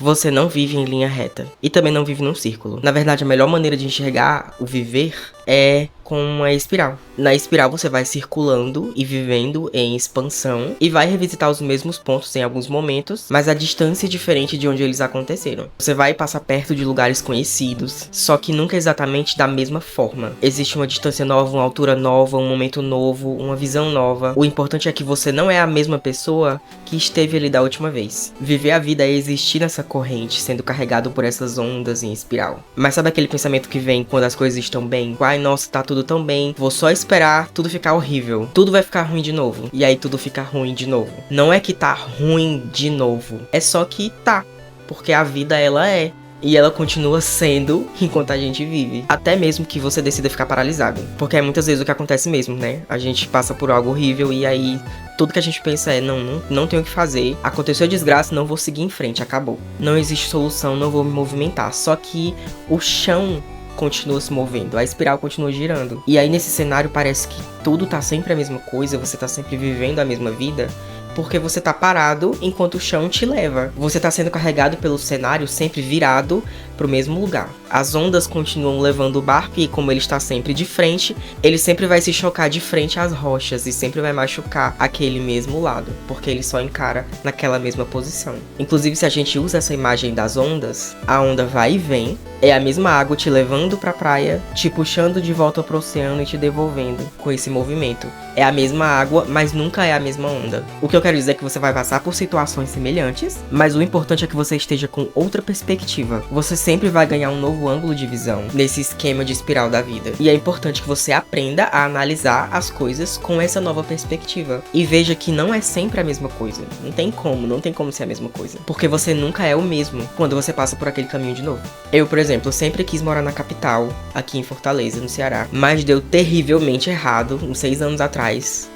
Você não vive em linha reta e também não vive num círculo. Na verdade, a melhor maneira de enxergar o viver é com uma espiral. Na espiral você vai circulando e vivendo em expansão e vai revisitar os mesmos pontos em alguns momentos, mas a distância é diferente de onde eles aconteceram. Você vai passar perto de lugares conhecidos, só que nunca exatamente da mesma forma. Existe uma distância nova, uma altura nova, um momento novo, uma visão nova. O importante é que você não é a mesma pessoa que esteve ali da última vez. Viver a vida é existir nessa corrente, sendo carregado por essas ondas em espiral. Mas sabe aquele pensamento que vem quando as coisas estão bem? Ai, nossa, tá tudo tão bem, vou só esperar tudo ficar horrível. Tudo vai ficar ruim de novo. E aí tudo fica ruim de novo. Não é que tá ruim de novo, é só que tá. Porque a vida, ela é. E ela continua sendo enquanto a gente vive. Até mesmo que você decida ficar paralisado. Porque é muitas vezes o que acontece mesmo, né? A gente passa por algo horrível e aí tudo que a gente pensa é, não tenho o que fazer. Aconteceu a desgraça, não vou seguir em frente, acabou. Não existe solução, não vou me movimentar. Só que o chão continua se movendo, a espiral continua girando. E aí nesse cenário parece que tudo tá sempre a mesma coisa, você tá sempre vivendo a mesma vida, porque você tá parado enquanto o chão te leva. Você tá sendo carregado pelo cenário sempre virado pro mesmo lugar. As ondas continuam levando o barco e como ele está sempre de frente, ele sempre vai se chocar de frente às rochas e sempre vai machucar aquele mesmo lado, porque ele só encara naquela mesma posição. Inclusive, se a gente usa essa imagem das ondas, a onda vai e vem, é a mesma água te levando pra praia, te puxando de volta pro oceano e te devolvendo com esse movimento. É a mesma água, mas nunca é a mesma onda. O que eu quero dizer é que você vai passar por situações semelhantes, mas o importante é que você esteja com outra perspectiva. Você sempre vai ganhar um novo ângulo de visão nesse esquema de espiral da vida. E é importante que você aprenda a analisar as coisas com essa nova perspectiva. E veja que não é sempre a mesma coisa. Não tem como ser a mesma coisa. Porque você nunca é o mesmo quando você passa por aquele caminho de novo. Eu, por exemplo, sempre quis morar na capital, aqui em Fortaleza, no Ceará. Mas deu terrivelmente errado, uns 6 anos atrás.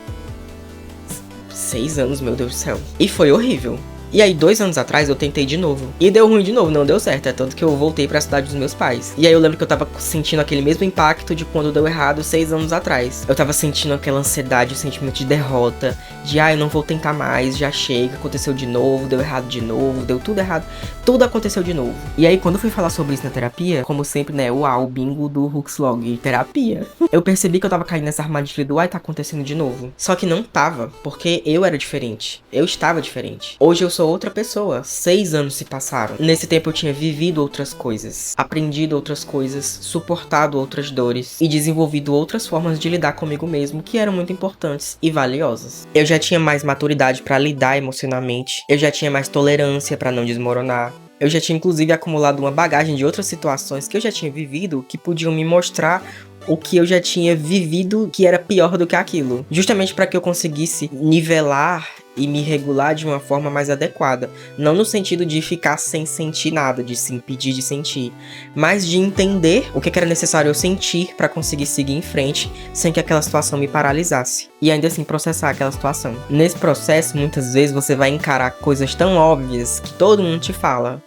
6 anos, meu Deus do céu. E foi horrível. E aí, 2 anos atrás, eu tentei de novo. E deu ruim de novo, não deu certo. É tanto que eu voltei pra cidade dos meus pais. E aí eu lembro que eu tava sentindo aquele mesmo impacto de quando deu errado 6 anos atrás. Eu tava sentindo aquela ansiedade, o sentimento de derrota. De, eu não vou tentar mais, já chega, aconteceu de novo, deu errado de novo, deu tudo errado. Tudo aconteceu de novo. E aí, quando eu fui falar sobre isso na terapia, como sempre, né, o bingo do Huxlog, terapia. Eu percebi que eu tava caindo nessa armadilha do, tá acontecendo de novo. Só que não tava, porque eu era diferente. Eu estava diferente. Hoje eu sou outra pessoa. 6 anos se passaram. Nesse tempo eu tinha vivido outras coisas, aprendido outras coisas, suportado outras dores e desenvolvido outras formas de lidar comigo mesmo que eram muito importantes e valiosas. Eu já tinha mais maturidade pra lidar emocionalmente. Eu já tinha mais tolerância pra não desmoronar. Eu já tinha inclusive acumulado uma bagagem de outras situações que eu já tinha vivido que podiam me mostrar o que eu já tinha vivido que era pior do que aquilo. Justamente para que eu conseguisse nivelar e me regular de uma forma mais adequada. Não no sentido de ficar sem sentir nada, de se impedir de sentir, mas de entender o que era necessário eu sentir para conseguir seguir em frente sem que aquela situação me paralisasse. E ainda assim processar aquela situação. Nesse processo, muitas vezes você vai encarar coisas tão óbvias que todo mundo te fala.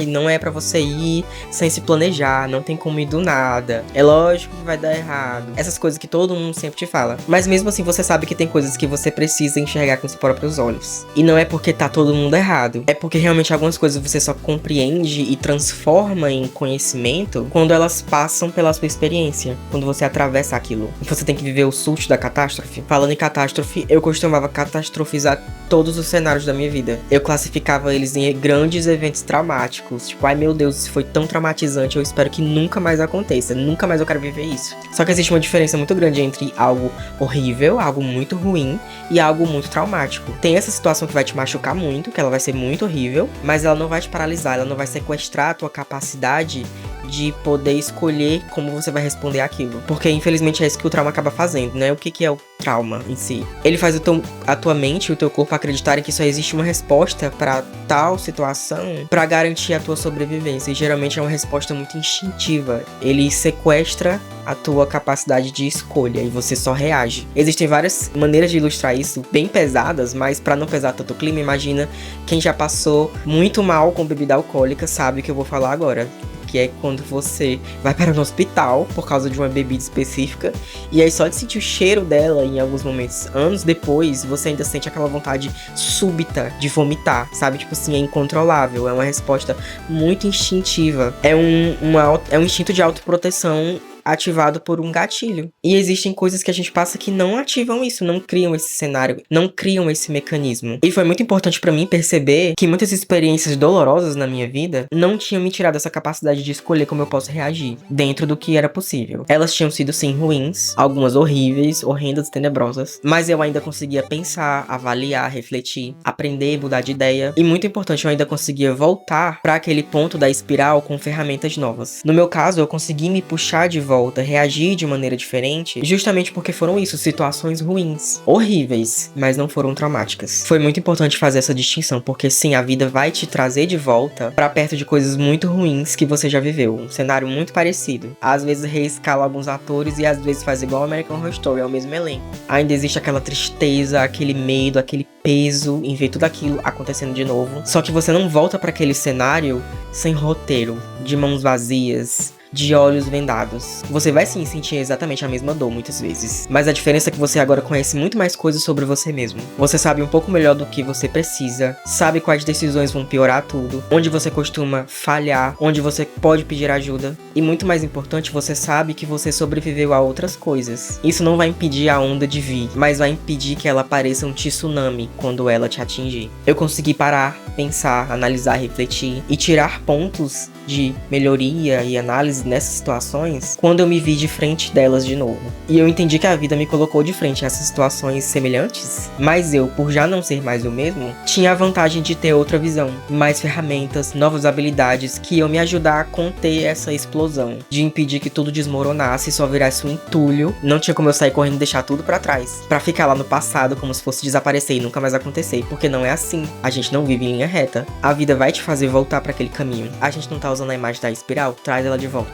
Não é pra você ir sem se planejar, não tem como ir do nada. É lógico que vai dar errado. Essas coisas que todo mundo sempre te fala. Mas mesmo assim você sabe que tem coisas que você precisa enxergar com os próprios olhos. E não é porque tá todo mundo errado. É porque realmente algumas coisas você só compreende e transforma em conhecimento quando elas passam pela sua experiência. Quando você atravessa aquilo. E você tem que viver o susto da catástrofe. Falando em catástrofe, eu costumava catastrofizar todos os cenários da minha vida. Eu classificava eles em grandes eventos traumáticos. Tipo, meu Deus, isso foi tão traumatizante, eu espero que nunca mais aconteça. Nunca mais eu quero viver isso. Só que existe uma diferença muito grande entre algo horrível, algo muito ruim e algo muito traumático. Tem essa situação que vai te machucar muito, que ela vai ser muito horrível, mas ela não vai te paralisar, ela não vai sequestrar a tua capacidade de poder escolher como você vai responder aquilo. Porque, infelizmente, é isso que o trauma acaba fazendo, né? O que é o trauma em si? Ele faz a tua mente e o teu corpo acreditarem que só existe uma resposta para tal situação para garantir a tua sobrevivência. E, geralmente, é uma resposta muito instintiva. Ele sequestra a tua capacidade de escolha e você só reage. Existem várias maneiras de ilustrar isso, bem pesadas, mas para não pesar tanto o clima, imagina quem já passou muito mal com bebida alcoólica sabe o que eu vou falar agora. que é quando você vai para um hospital por causa de uma bebida específica, e aí só de sentir o cheiro dela em alguns momentos, anos depois, você ainda sente aquela vontade súbita de vomitar, sabe? Tipo assim, é incontrolável, é uma resposta muito instintiva, é um instinto de autoproteção ativado por um gatilho. E existem coisas que a gente passa que não ativam isso, não criam esse cenário, não criam esse mecanismo. E foi muito importante pra mim perceber que muitas experiências dolorosas na minha vida não tinham me tirado essa capacidade de escolher como eu posso reagir, dentro do que era possível. Elas tinham sido sim ruins, algumas horríveis, horrendas, tenebrosas, mas eu ainda conseguia pensar, avaliar, refletir, aprender, mudar de ideia. E muito importante, eu ainda conseguia voltar pra aquele ponto da espiral com ferramentas novas. No meu caso, eu consegui me puxar de volta, reagir de maneira diferente, justamente porque foram isso, situações ruins, horríveis, mas não foram traumáticas. Foi muito importante fazer essa distinção, porque sim, a vida vai te trazer de volta pra perto de coisas muito ruins que você já viveu, um cenário muito parecido. Às vezes reescala alguns atores e às vezes faz igual American Horror Story, é o mesmo elenco. Ainda existe aquela tristeza, aquele medo, aquele peso em ver tudo aquilo acontecendo de novo. Só que você não volta pra aquele cenário sem roteiro, de mãos vazias, de olhos vendados. Você vai sim sentir exatamente a mesma dor muitas vezes, mas a diferença é que você agora conhece muito mais coisas sobre você mesmo. Você sabe um pouco melhor do que você precisa, sabe quais decisões vão piorar tudo, onde você costuma falhar, onde você pode pedir ajuda, e muito mais importante, você sabe que você sobreviveu a outras coisas. Isso não vai impedir a onda de vir, mas vai impedir que ela pareça um tsunami quando ela te atingir. Eu consegui parar, pensar, analisar, refletir e tirar pontos de melhoria e análise nessas situações quando eu me vi de frente delas de novo. E eu entendi que a vida me colocou de frente a essas situações semelhantes, mas eu, por já não ser mais o mesmo, tinha a vantagem de ter outra visão, mais ferramentas, novas habilidades que iam me ajudar a conter essa explosão, de impedir que tudo desmoronasse e só virasse um entulho. Não tinha como eu sair correndo e deixar tudo pra trás, pra ficar lá no passado como se fosse desaparecer e nunca mais acontecer, porque não é assim. A gente não vive em linha reta. A vida vai te fazer voltar pra aquele caminho. A gente não tá usando a imagem da espiral, traz ela de volta.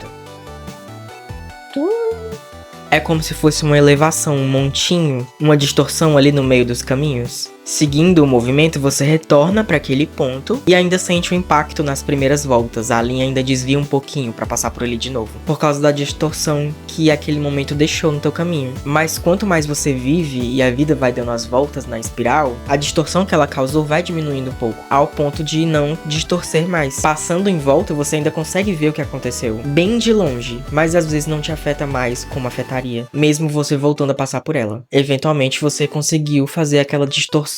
É como se fosse uma elevação, um montinho, uma distorção ali no meio dos caminhos. Seguindo o movimento, você retorna para aquele ponto e ainda sente o impacto nas primeiras voltas. A linha ainda desvia um pouquinho para passar por ele de novo, por causa da distorção que aquele momento deixou no teu caminho. Mas quanto mais você vive e a vida vai dando as voltas na espiral, a distorção que ela causou vai diminuindo um pouco, ao ponto de não distorcer mais. Passando em volta, você ainda consegue ver o que aconteceu, bem de longe, mas às vezes não te afeta mais como afetaria, mesmo você voltando a passar por ela. Eventualmente você conseguiu fazer aquela distorção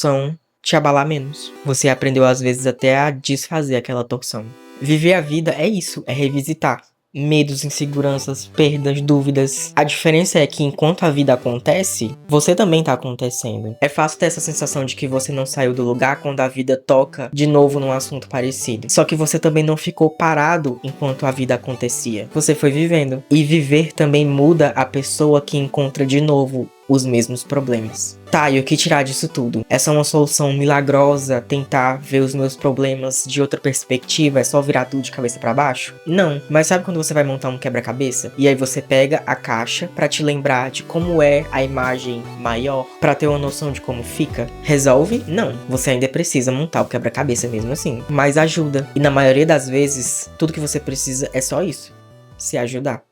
te abalar menos. Você aprendeu às vezes até a desfazer aquela torção. Viver a vida é isso, é revisitar medos, inseguranças, perdas, dúvidas. A diferença é que enquanto a vida acontece, você também tá acontecendo. É fácil ter essa sensação de que você não saiu do lugar quando a vida toca de novo num assunto parecido. Só que você também não ficou parado enquanto a vida acontecia. Você foi vivendo. E viver também muda a pessoa que encontra de novo os mesmos problemas. Tá, e o que tirar disso tudo? Essa é uma solução milagrosa, tentar ver os meus problemas de outra perspectiva, é só virar tudo de cabeça pra baixo? Não, mas sabe quando você vai montar um quebra-cabeça? E aí você pega a caixa pra te lembrar de como é a imagem maior, pra ter uma noção de como fica? Resolve? Não, você ainda precisa montar o quebra-cabeça mesmo assim, mas ajuda. E na maioria das vezes, tudo que você precisa é só isso, se ajudar.